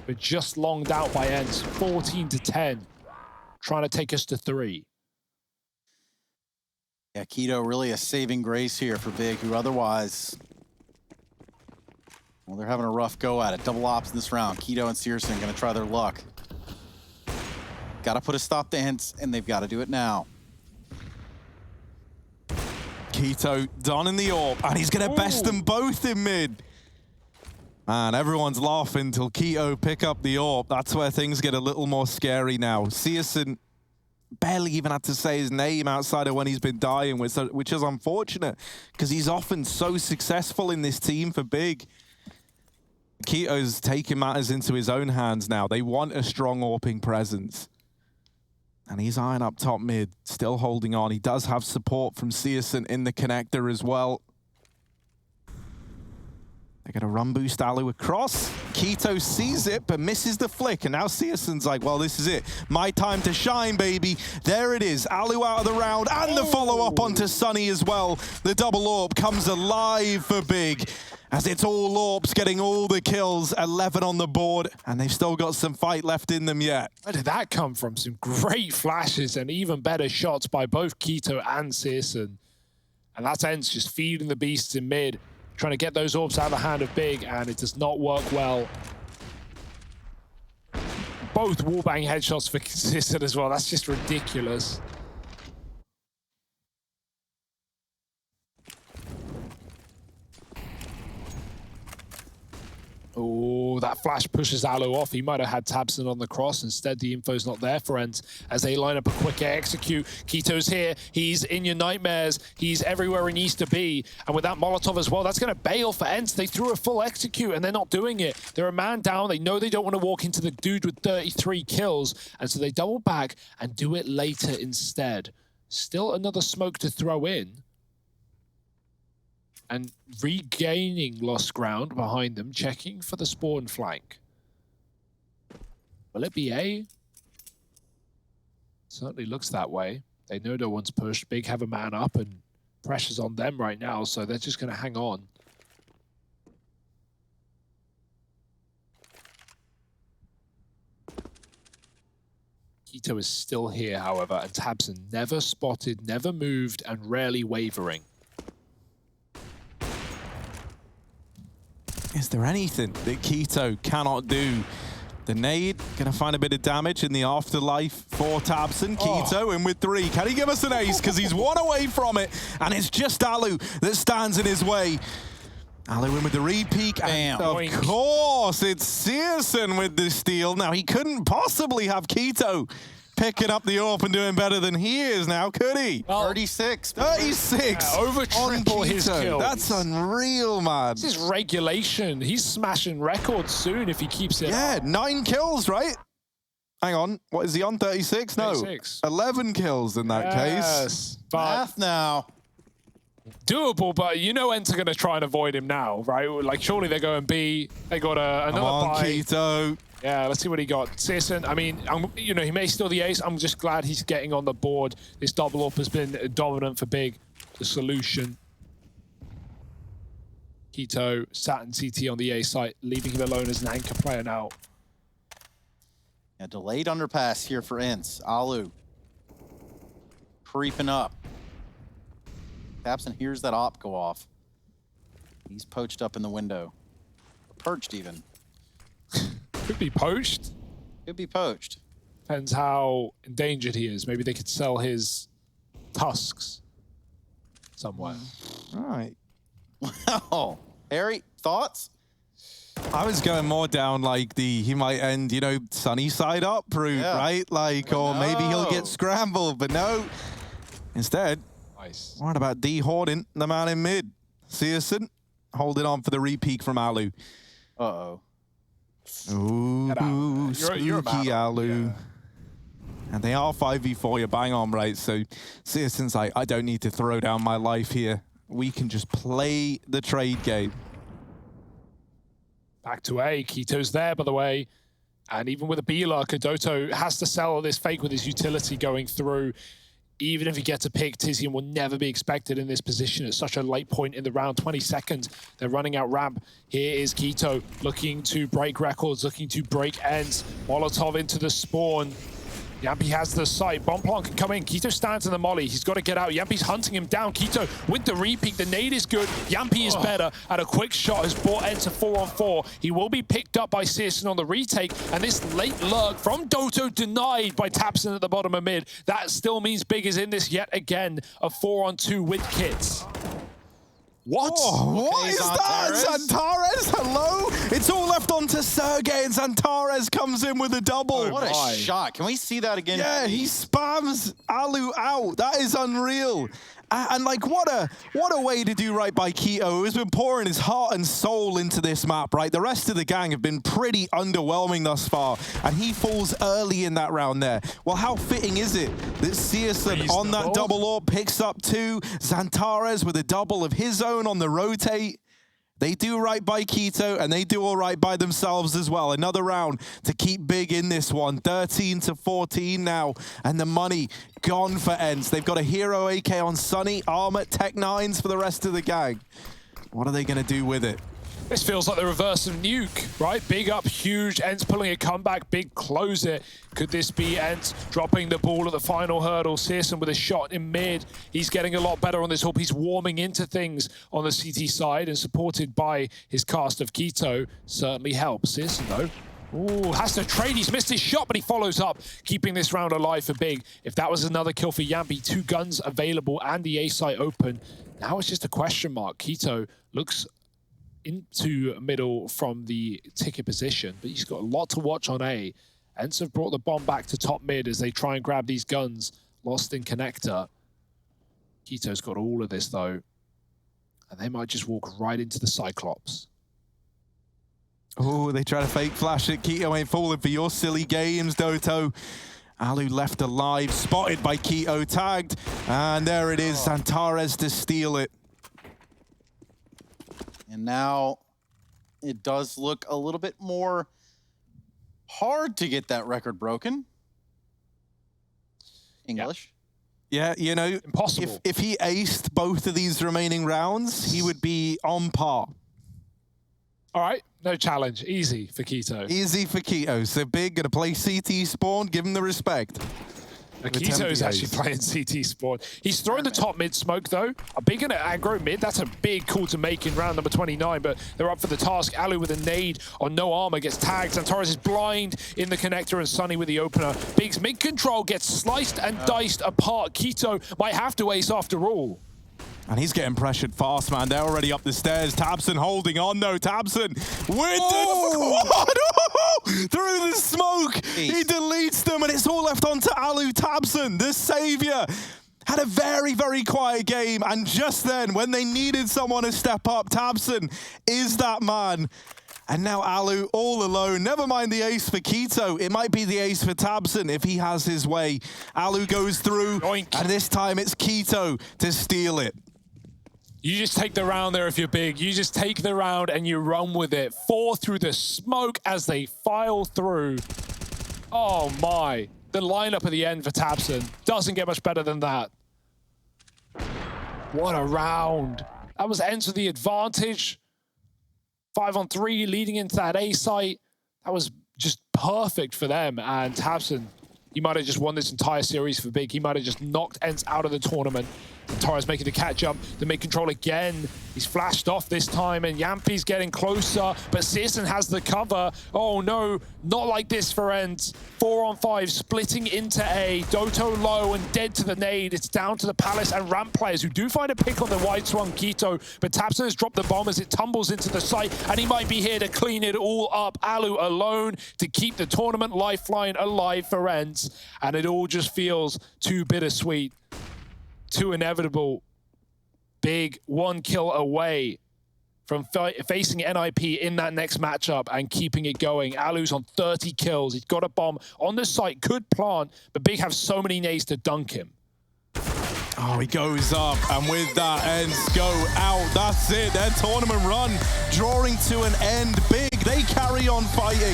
but just longed out by ENCE. 14-10, trying to take us to 3. Yeah, Keto really a saving grace here for Big, who otherwise... Well, they're having a rough go at it. Double ops in this round. Keto and Searson going to try their luck. Got to put a stop to ENCE, and they've got to do it now. Keto done in the AWP, and he's going to best them both in mid. Man, everyone's laughing till Keto pick up the AWP. That's where things get a little more scary now. Searson barely even had to say his name outside of when he's been dying, which is unfortunate, because he's often so successful in this team for Big. Keto's taking matters into his own hands now. They want a strong AWPing presence. And he's eyeing up top mid, still holding on. He does have support from Searson in the connector as well. They're going to run boost Alu across. Keto sees it, but misses the flick. And now Searson's like, well, this is it. My time to shine, baby. There it is. Alu out of the round, and the follow-up onto Sunny as well. The double AWP comes alive for Big, as it's all AWPs getting all the kills. 11 on the board, and they've still got some fight left in them yet. Where did that come from? Some great flashes and even better shots by both Keto and Searson. And that's ENCE just feeding the beasts in mid, trying to get those AWPs out of the hand of Big, and it does not work well. Both wallbang headshots for Searson as well. That's just ridiculous. Oh, that flash pushes Alu off. He might have had Tabson on the cross. Instead, the info's not there for ENCE as they line up a quick execute. Keto's here. He's in your nightmares. He's everywhere he needs to be. And with that Molotov as well, that's going to bail for ENCE. They threw a full execute, and they're not doing it. They're a man down. They know they don't want to walk into the dude with 33 kills. And so they double back and do it later instead. Still another smoke to throw in. And regaining lost ground behind them, checking for the spawn flank. Will it be A? Certainly looks that way. They know no one's pushed. Big have a man up, and pressure's on them right now, so they're just going to hang on. Keto is still here, however, and Tabson never spotted, never moved, and rarely wavering. Is there anything that Keto cannot do? The nade going to find a bit of damage in the afterlife for Tabson. Keto in with 3. Can he give us an ace? Because he's 1 away from it. And it's just Alu that stands in his way. Alu in with the repeat. And of course, it's Searson with the steal. Now, he couldn't possibly have Keto picking up the AWP and doing better than he is now, could he? Well, 36. 36. Over triple his kills. That's unreal, man. This is regulation. He's smashing records soon if he keeps it up. 9 kills, right? Hang on. What is he on? 36? No. 36. 11 kills in that case. But Math now. doable, but you know ENCE are going to try and avoid him now, right? Like, surely they're going B. They got another Come on, buy. Keto. Yeah, let's see what he got. Searson, I mean, you know, he may steal the ace. I'm just glad he's getting on the board. This double up has been dominant for Big. The solution. Keto sat in CT on the A site, leaving him alone as an anchor player now. A delayed underpass here for ENCE. Alu creeping up. tabseN hears that op go off. He's poached up in the window. Perched even. Could be poached. Could be poached. Depends how endangered he is. Maybe they could sell his tusks somewhere. All right. Wow. Harry, thoughts? I was going more down like he might end, you know, sunny side up route, right? Like, or maybe he'll get scrambled, but no. Instead, Nice. what about D Horden, the man in mid? Searson holding on for the repeat from Alu. Uh-oh. Ooh, spooky Alu. Yeah. And they are 5v4, you're bang on, right? So Searson's like, I don't need to throw down my life here. We can just play the trade game. Back to A. Keto's there, by the way. And even with a B-Lurk, Doto has to sell this fake with his utility going through. Even if he gets a pick, Tizian will never be expected in this position at such a late point in the round. 20 seconds. They're running out ramp. Here is Keto looking to break records, looking to break ENCE. Molotov into the spawn. Yampy has the sight. Bomb plant can come in. Keto stands in the molly. He's got to get out. Yampy's hunting him down. Keto with the repeat. The nade is good. Yampy is better. And a quick shot has brought ENCE 4-on-4. He will be picked up by Searson on the retake. And this late lurk from Doto denied by tabseN at the bottom of mid. That still means Big is in this yet again. A 4-on-2 with kits. What? Oh, what is that? Zantares, hello? It's all left on to Sergey, and Zantares comes in with a double. What a shot. Can we see that again? Yeah, he spams Alu out. That is unreal. And like, what a way to do right by Keto, who's been pouring his heart and soul into this map, right? The rest of the gang have been pretty underwhelming thus far, and he falls early in that round there. Well, how fitting is it that Searson on that double orb picks up 2, Zantares with a double of his own on the rotate. They do right by Keto, and they do all right by themselves as well. Another round to keep Big in this one. 13-14 now, and the money gone for ENCE. They've got a hero AK on Sunny, armor, Tech 9s for the rest of the gang. What are they going to do with it? This feels like the reverse of Nuke, right? Big up, huge. ENCE pulling a comeback. Big close it. Could this be ENCE dropping the ball at the final hurdle? Searson with a shot in mid. He's getting a lot better on this hoop. He's warming into things on the CT side, and supported by his cast of Keto certainly helps. Searson, though, ooh, has to trade. He's missed his shot, but he follows up, keeping this round alive for Big. If that was another kill for Yampy, 2 guns available and the A site open. Now it's just a question mark. Keto looks into middle from the ticket position, but he's got a lot to watch on A. ENCE have brought the bomb back to top mid as they try and grab these guns. Lost in connector. Keto's got all of this though, and they might just walk right into the Cyclops. Oh, they try to fake flash it. Keto ain't falling for your silly games, Doto. Alu left alive, spotted by Keto, tagged, and there it is, Zantares to steal it. And now it does look a little bit more hard to get that record broken. English. Yeah, you know, Impossible. If he aced both of these remaining rounds, he would be on par. All right, no challenge. Easy for Keto. Easy for Keto. So Big, gonna play CT spawn, give him the respect. Keto's actually playing CT spawn. He's throwing the top mid smoke though. A big and aggro mid. That's a big call to make in round number 29, but they're up for the task. Alu with a nade on no armor gets tagged. Zantares is blind in the connector, and Sunny with the opener. Big's mid control gets sliced and diced apart. Keto might have to ace after all. And he's getting pressured fast, man. They're already up the stairs. tabseN holding on, though. tabseN with the... through the smoke. He deletes them, and it's all left on to Alu. tabseN, the savior, had a very, very quiet game. And just then, when they needed someone to step up, tabseN is that man. And now Alu all alone. Never mind the ace for Keto. It might be the ace for tabseN if he has his way. Alu goes through, and this time it's Keto to steal it. You just take the round there if you're big. You just take the round and you run with it. 4 through the smoke as they file through. Oh my. The lineup at the end for tabseN doesn't get much better than that. What a round. That was ENCE with the advantage. 5-on-3 leading into that A site. That was just perfect for them. And tabseN, he might have just won this entire series for big. He might have just knocked ENCE out of the tournament. Torres making the catch up, the mid control again. He's flashed off this time, and Yampi's getting closer, but CSGO has the cover. Oh no, not like this for ENCE. 4-on-5, splitting into A. Doto low and dead to the nade. It's down to the Palace and ramp players who do find a pick on the wide swung Quito, but tabseN has dropped the bomb as it tumbles into the site, and he might be here to clean it all up. Alu alone to keep the tournament lifeline alive for ENCE, and it all just feels too bittersweet. Too inevitable. Big 1 kill away from facing NIP in that next matchup and keeping it going. Alu's on 30 kills. He's got a bomb on the site, could plant, but Big have so many nades to dunk him. Oh, he goes up, and with that, ENCE go out. That's it. Their tournament run drawing to an end. Big, they carry on fighting.